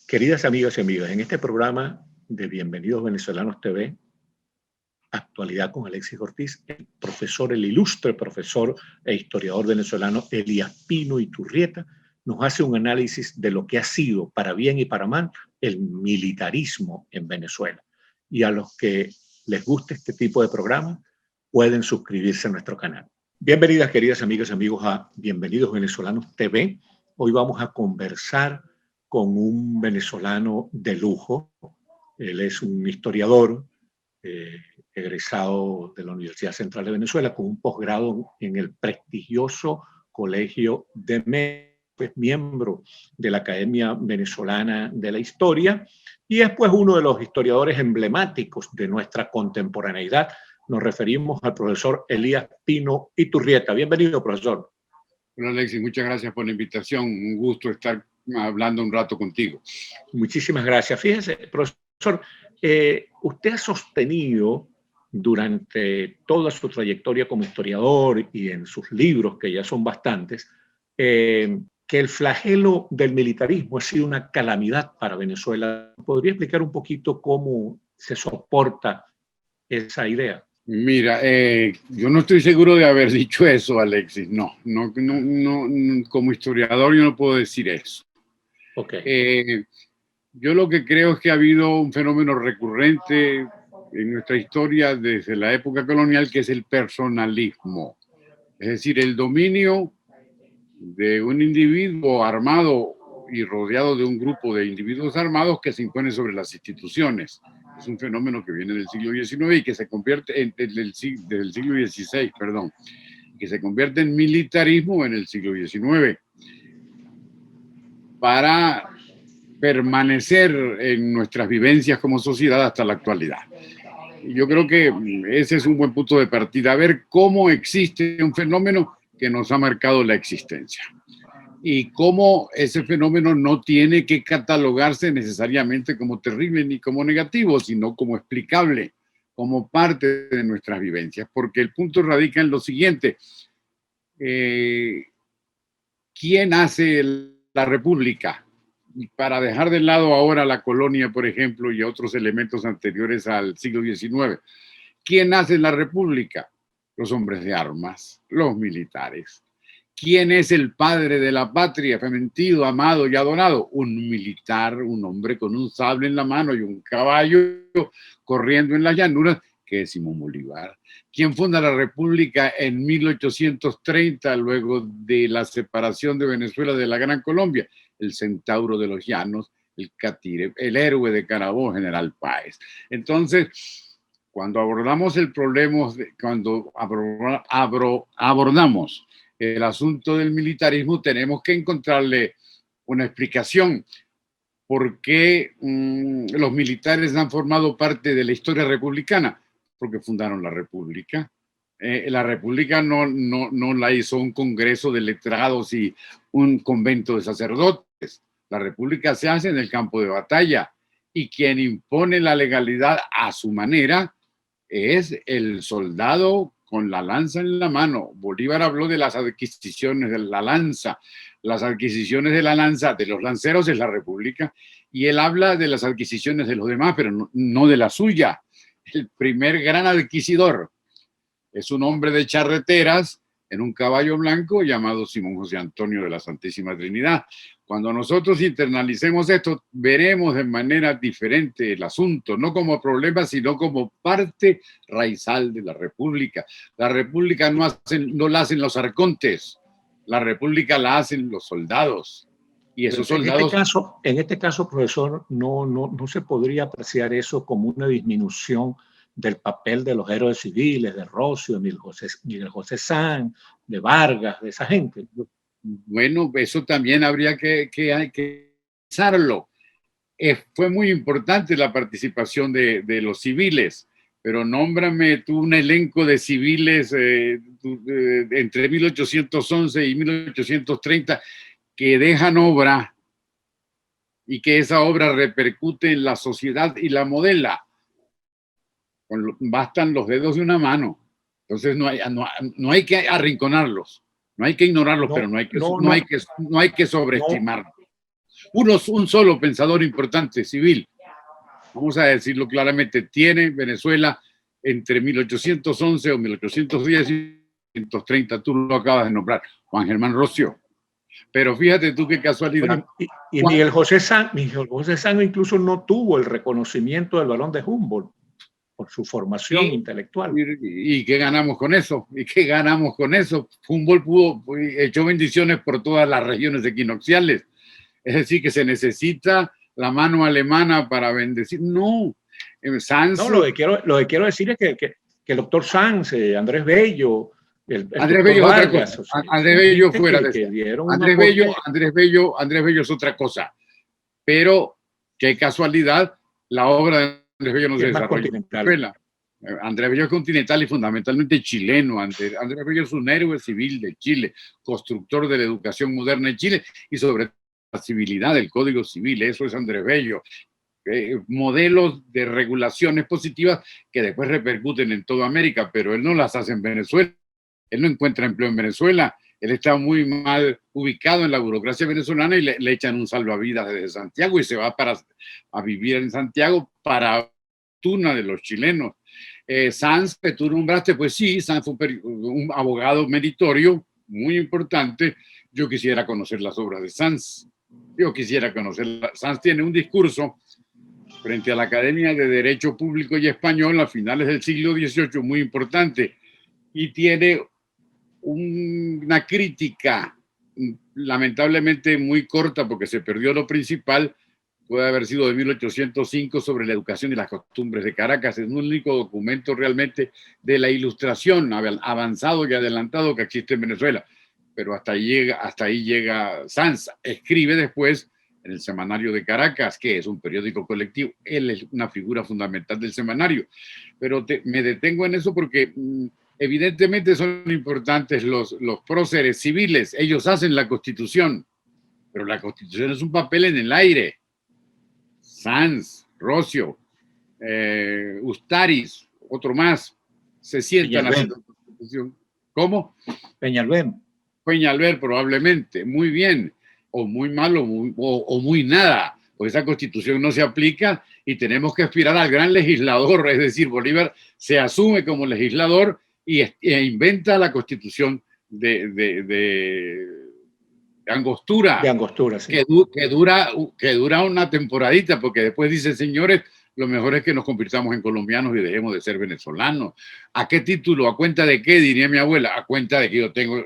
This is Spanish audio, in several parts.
Queridas amigas y amigos, en este programa de Bienvenidos Venezolanos TV, Actualidad con Alexis Ortiz, el ilustre profesor e historiador venezolano Elías Pino Iturrieta nos hace un análisis de lo que ha sido, para bien y para mal, el militarismo en Venezuela. Y a los que les guste este tipo de programa, pueden suscribirse a nuestro canal. Bienvenidas, queridas amigas y amigos, a Bienvenidos Venezolanos TV. Hoy vamos a conversar con un venezolano de lujo. Él es un historiador egresado de la Universidad Central de Venezuela con un posgrado en el prestigioso Colegio de México, es miembro de la Academia Venezolana de la Historia y es pues uno de los historiadores emblemáticos de nuestra contemporaneidad. Nos referimos al profesor Elías Pino Iturrieta. Bienvenido, profesor. Hola, Alexis, muchas gracias por la invitación. Un gusto estar hablando un rato contigo. Muchísimas gracias. Fíjese, profesor, usted ha sostenido durante toda su trayectoria como historiador y en sus libros, que ya son bastantes, que el flagelo del militarismo ha sido una calamidad para Venezuela. ¿Podría explicar un poquito cómo se soporta esa idea? Mira, yo no estoy seguro de haber dicho eso, Alexis. No, como historiador yo no puedo decir eso. Okay. Yo lo que creo es que ha habido un fenómeno recurrente en nuestra historia desde la época colonial, que es el personalismo. Es decir, el dominio de un individuo armado y rodeado de un grupo de individuos armados que se impone sobre las instituciones. Es un fenómeno que viene del siglo XIX y que se convierte desde el siglo XVI, perdón, que se convierte en militarismo en el siglo XIX para permanecer en nuestras vivencias como sociedad hasta la actualidad. Yo creo que ese es un buen punto de partida, ver cómo existe un fenómeno que nos ha marcado la existencia y cómo ese fenómeno no tiene que catalogarse necesariamente como terrible ni como negativo, sino como explicable, como parte de nuestras vivencias, porque el punto radica en lo siguiente: ¿quién hace la república? Y para dejar de lado ahora la colonia, por ejemplo, y otros elementos anteriores al siglo XIX, ¿quién hace la república? Los hombres de armas, los militares. ¿Quién es el padre de la patria, fementido, amado y adorado? Un militar, un hombre con un sable en la mano y un caballo corriendo en las llanuras, que es Simón Bolívar. ¿Quién funda la República en 1830, luego de la separación de Venezuela de la Gran Colombia? El centauro de los llanos, el catire, el héroe de Carabobo, General Páez. Entonces, cuando abordamos el problema, cuando abordamos el asunto del militarismo, tenemos que encontrarle una explicación. ¿Por qué los militares han formado parte de la historia republicana? Porque fundaron la República. La República no la hizo un congreso de letrados y un convento de sacerdotes. La República se hace en el campo de batalla y quien impone la legalidad a su manera es el soldado con la lanza en la mano. Bolívar habló de las adquisiciones de la lanza. Las adquisiciones de la lanza de los lanceros es la República, y él habla de las adquisiciones de los demás, pero no de la suya. El primer gran adquisidor es un hombre de charreteras en un caballo blanco llamado Simón José Antonio de la Santísima Trinidad. Cuando nosotros internalicemos esto, veremos de manera diferente el asunto, no como problema, sino como parte raizal de la República. La República no la hacen los arcontes, la República la hacen los soldados. Y esos soldados... En este caso, profesor, no se podría apreciar eso como una disminución del papel de los héroes civiles, de Rosio, de Miguel José Sanz, de Vargas, de esa gente. Bueno, eso también habría que pensarlo. Fue muy importante la participación de los civiles, pero nómbrame tú un elenco de civiles entre 1811 y 1830 que dejan obra y que esa obra repercute en la sociedad y la modela. Bastan los dedos de una mano. Entonces no hay que arrinconarlos, no hay que ignorarlos, pero no hay que subestimarlos. un solo pensador importante civil, vamos a decirlo claramente, tiene Venezuela entre 1811 o 1810 y 1830, tú lo acabas de nombrar, Juan Germán Rocio. Pero fíjate tú qué casualidad. Bueno, y Miguel José Sanz incluso no tuvo el reconocimiento del Barón de Humboldt por su formación intelectual. ¿Y qué ganamos con eso? ¿Y qué ganamos con eso? Humboldt echó bendiciones por todas las regiones equinocciales. Es decir, que se necesita la mano alemana para bendecir. No, Sanz... No, lo que quiero decir es que el doctor Sanz, Andrés Bello, Andrés Bello Vargas, es otra cosa. Andrés Bello fuera de Andrés Bello es otra cosa. Pero qué casualidad, la obra de Andrés Bello no se desarrolla en Venezuela. Andrés Bello es continental y fundamentalmente chileno. Andrés Bello es un héroe civil de Chile, constructor de la educación moderna en Chile y sobre todo la civilidad del Código Civil. Eso es Andrés Bello. Modelos de regulaciones positivas que después repercuten en toda América, pero él no las hace en Venezuela. Él no encuentra empleo en Venezuela. Él está muy mal ubicado en la burocracia venezolana y le echan un salvavidas desde Santiago y se va a vivir en Santiago para fortuna de los chilenos. Sanz, que tú nombraste, pues sí, Sanz fue un abogado meritorio muy importante. Yo quisiera conocer las obras de Sanz. Yo quisiera conocerla. Sanz tiene un discurso frente a la Academia de Derecho Público y Español a finales del siglo XVIII muy importante y tiene una crítica lamentablemente muy corta porque se perdió lo principal, puede haber sido de 1805 sobre la educación y las costumbres de Caracas. Es un único documento realmente de la ilustración avanzado y adelantado que existe en Venezuela, pero hasta ahí llega Sanz. Escribe después en el Semanario de Caracas, que es un periódico colectivo. Él es una figura fundamental del semanario, pero me detengo en eso porque evidentemente son importantes los próceres civiles. Ellos hacen la Constitución, pero la Constitución es un papel en el aire. Sanz, Rocio, Ustaris, otro más, se sientan a hacer la Constitución. ¿Cómo? Peñalver. Peñalver, probablemente. Muy bien. O muy malo o muy nada. Pues esa Constitución no se aplica y tenemos que aspirar al gran legislador. Es decir, Bolívar se asume como legislador e inventa la Constitución de Angostura. De Angostura, sí. Que dura una temporadita, porque después dice, señores, lo mejor es que nos convirtamos en colombianos y dejemos de ser venezolanos. ¿A qué título? ¿A cuenta de qué? Diría mi abuela. A cuenta de que yo tengo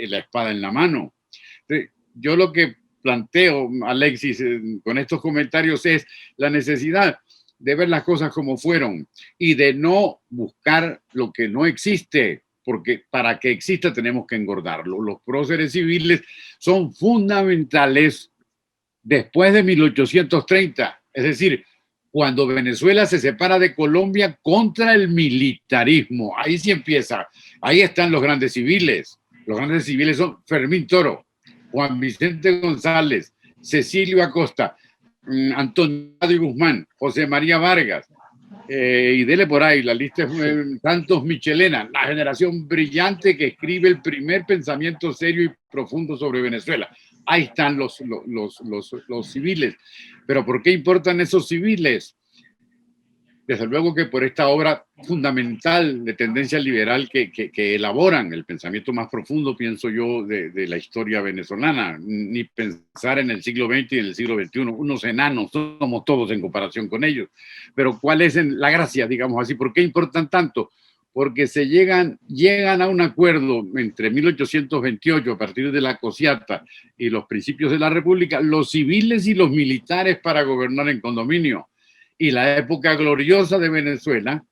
la espada en la mano. Entonces, yo lo que planteo, Alexis, con estos comentarios es la necesidad de ver las cosas como fueron y de no buscar lo que no existe, porque para que exista tenemos que engordarlo. Los próceres civiles son fundamentales después de 1830, es decir, cuando Venezuela se separa de Colombia contra el militarismo. Ahí sí empieza, ahí están los grandes civiles. Los grandes civiles son Fermín Toro, Juan Vicente González, Cecilio Acosta, Antonio Guzmán, José María Vargas, y dele por ahí, la lista es Santos Michelena, la generación brillante que escribe el primer pensamiento serio y profundo sobre Venezuela. Ahí están los civiles. Pero ¿por qué importan esos civiles? Desde luego que por esta obra fundamental de tendencia liberal que elaboran el pensamiento más profundo, pienso yo, de la historia venezolana. Ni pensar en el siglo XX y en el siglo XXI, unos enanos, somos todos en comparación con ellos. Pero ¿cuál es la gracia, digamos así? ¿Por qué importan tanto? Porque se llegan a un acuerdo entre 1828, a partir de la Cosiata, y los principios de la República, los civiles y los militares para gobernar en condominio. Y la época gloriosa de Venezuela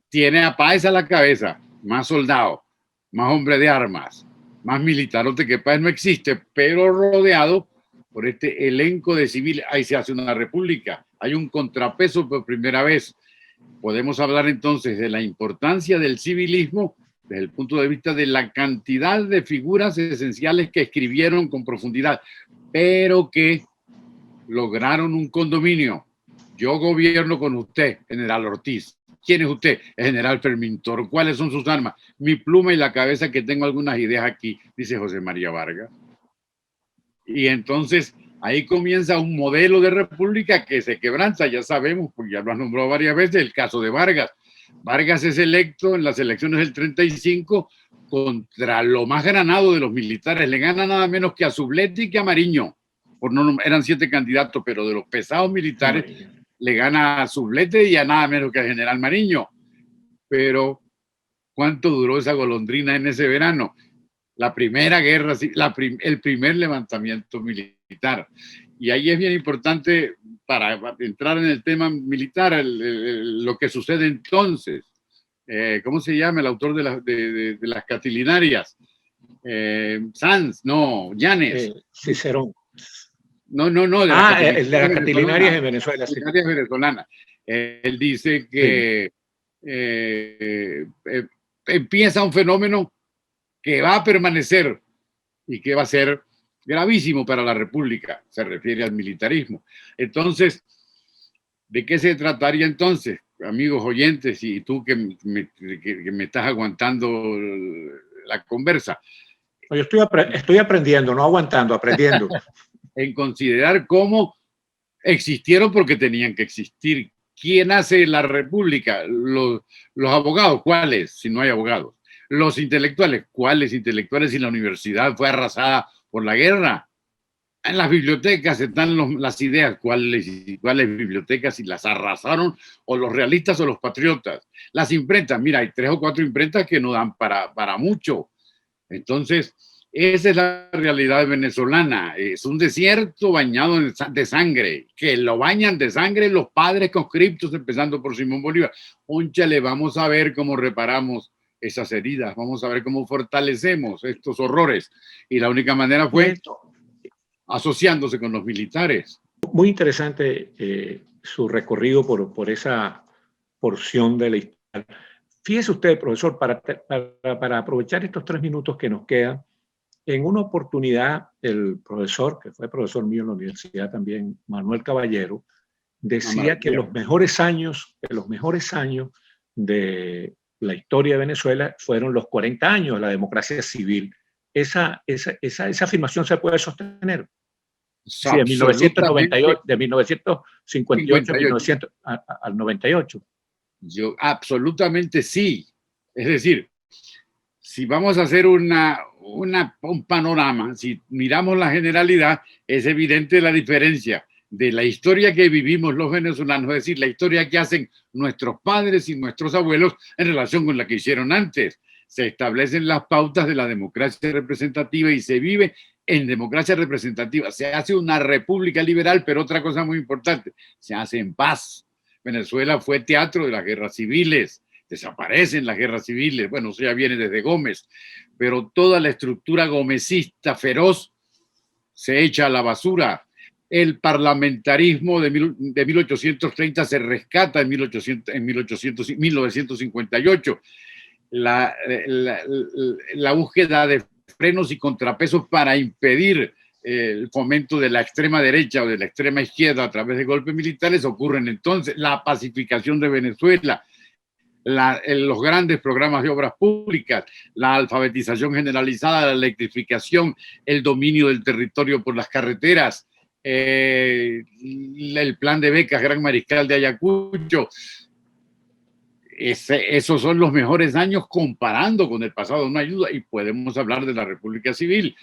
tiene a Páez a la cabeza, más soldado, más hombre de armas, más militarote, que Páez no existe, pero rodeado por este elenco de civiles. Ahí se hace una república, hay un contrapeso por primera vez. Podemos hablar entonces de la importancia del civilismo desde el punto de vista de la cantidad de figuras esenciales que escribieron con profundidad, pero que lograron un condominio. Yo gobierno con usted, general Ortiz. ¿Quién es usted? El general Fermín Toro. ¿Cuáles son sus armas? Mi pluma y la cabeza, que tengo algunas ideas aquí, dice José María Vargas. Y entonces Ahí comienza un modelo de república que se quebranta, ya sabemos, porque ya lo han nombrado varias veces, el caso de Vargas. Vargas es electo en las elecciones del 35 contra lo más granado de los militares. Le gana nada menos que a Sublette y que a Mariño. Eran 7 candidatos, pero de los pesados militares le gana a Sublette y a nada menos que al general Mariño. Pero, ¿cuánto duró esa golondrina en ese verano? La primera guerra, el primer levantamiento militar. Y ahí es bien importante, para entrar en el tema militar, lo que sucede entonces. ¿Cómo se llama el autor de las Catilinarias? Sanz, no, Llanes. Cicerón. No. El de las Catilinarias de Venezuela. Catilinarias venezolanas. Él dice que empieza un fenómeno que va a permanecer y que va a ser gravísimo para la República. Se refiere al militarismo. Entonces, ¿de qué se trataría entonces, amigos oyentes, y tú que me estás aguantando la conversa? Yo estoy aprendiendo, no aguantando, aprendiendo. En considerar cómo existieron porque tenían que existir. ¿Quién hace la República? Los abogados, ¿cuáles? Si no hay abogados. Los intelectuales, ¿cuáles intelectuales si la universidad fue arrasada por la guerra? En las bibliotecas están las ideas, ¿cuáles bibliotecas si las arrasaron? O los realistas o los patriotas. Las imprentas, mira, hay 3 o 4 imprentas que no dan para mucho. Entonces, esa es la realidad venezolana. Es un desierto bañado de sangre, que lo bañan de sangre los padres conscriptos, empezando por Simón Bolívar. Ónchale, vamos a ver cómo reparamos esas heridas, vamos a ver cómo fortalecemos estos horrores. Y la única manera fue asociándose con los militares. Muy interesante su recorrido por esa porción de la historia. Fíjese usted, profesor, para aprovechar estos 3 minutos que nos quedan, en una oportunidad el profesor, que fue profesor mío en la universidad también, Manuel Caballero, decía que los mejores años de la historia de Venezuela fueron los 40 años de la democracia civil. Esa afirmación se puede sostener. Sí, de 1998, de 1958 al 98. Yo absolutamente sí. Es decir, si vamos a hacer un panorama, si miramos la generalidad, es evidente la diferencia de la historia que vivimos los venezolanos, es decir, la historia que hacen nuestros padres y nuestros abuelos en relación con la que hicieron antes. Se establecen las pautas de la democracia representativa y se vive en democracia representativa. Se hace una república liberal, pero otra cosa muy importante, se hace en paz. Venezuela fue teatro de las guerras civiles, desaparecen las guerras civiles, bueno, eso ya viene desde Gómez, pero toda la estructura gómezista feroz se echa a la basura. El parlamentarismo de 1830 se rescata en 1958. La búsqueda de frenos y contrapesos para impedir el fomento de la extrema derecha o de la extrema izquierda a través de golpes militares ocurren entonces. La pacificación de Venezuela, los grandes programas de obras públicas, la alfabetización generalizada, la electrificación, el dominio del territorio por las carreteras, el plan de becas Gran Mariscal de Ayacucho. Esos son los mejores años comparando con el pasado, no hay duda, y podemos hablar de la República Civil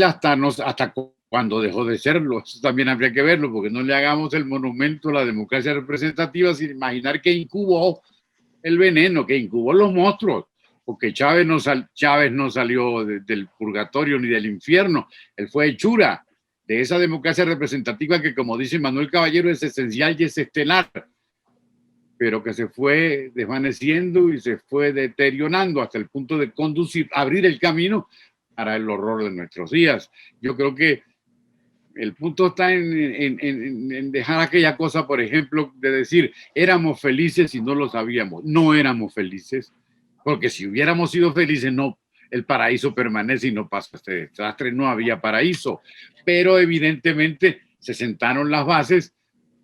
hasta cuando dejó de serlo. Eso también habría que verlo, porque no le hagamos el monumento a la democracia representativa sin imaginar que incubó el veneno, que incubó los monstruos, porque Chávez no salió del purgatorio ni del infierno, él fue hechura de esa democracia representativa que, como dice Manuel Caballero, es esencial y es estelar, pero que se fue desvaneciendo y se fue deteriorando hasta el punto de abrir el camino para el horror de nuestros días. Yo creo que el punto está en dejar aquella cosa, por ejemplo, de decir, éramos felices y no lo sabíamos. No éramos felices, porque si hubiéramos sido felices, no, el paraíso permanece y no pasa este desastre, no había paraíso. Pero evidentemente se sentaron las bases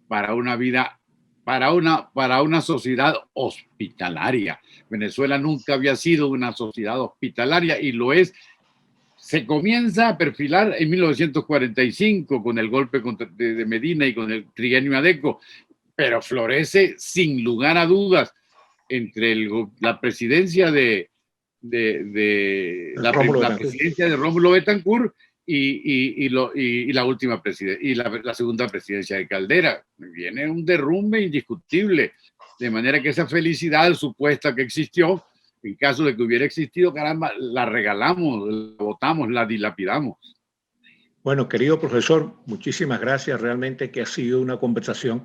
para una vida, para una sociedad hospitalaria. Venezuela nunca había sido una sociedad hospitalaria y lo es se comienza a perfilar en 1945 con el golpe de Medina y con el trienio Adeco, pero florece sin lugar a dudas entre la presidencia de la presidencia de Rómulo Betancourt y la última presidencia y la segunda presidencia de Caldera. Viene un derrumbe indiscutible, de manera que esa felicidad supuesta que existió, en caso de que hubiera existido, caramba, la regalamos, la botamos, la dilapidamos. Bueno, querido profesor, muchísimas gracias. Realmente que ha sido una conversación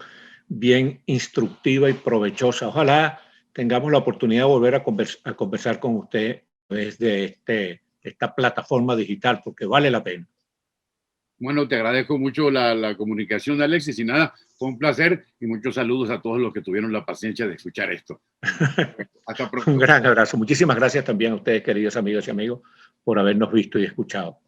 bien instructiva y provechosa. Ojalá tengamos la oportunidad de volver a conversar con usted desde esta plataforma digital, porque vale la pena. Bueno, te agradezco mucho la comunicación, Alexis, y nada, fue un placer y muchos saludos a todos los que tuvieron la paciencia de escuchar esto. Hasta pronto. Un gran abrazo. Muchísimas gracias también a ustedes, queridos amigos y amigos, por habernos visto y escuchado.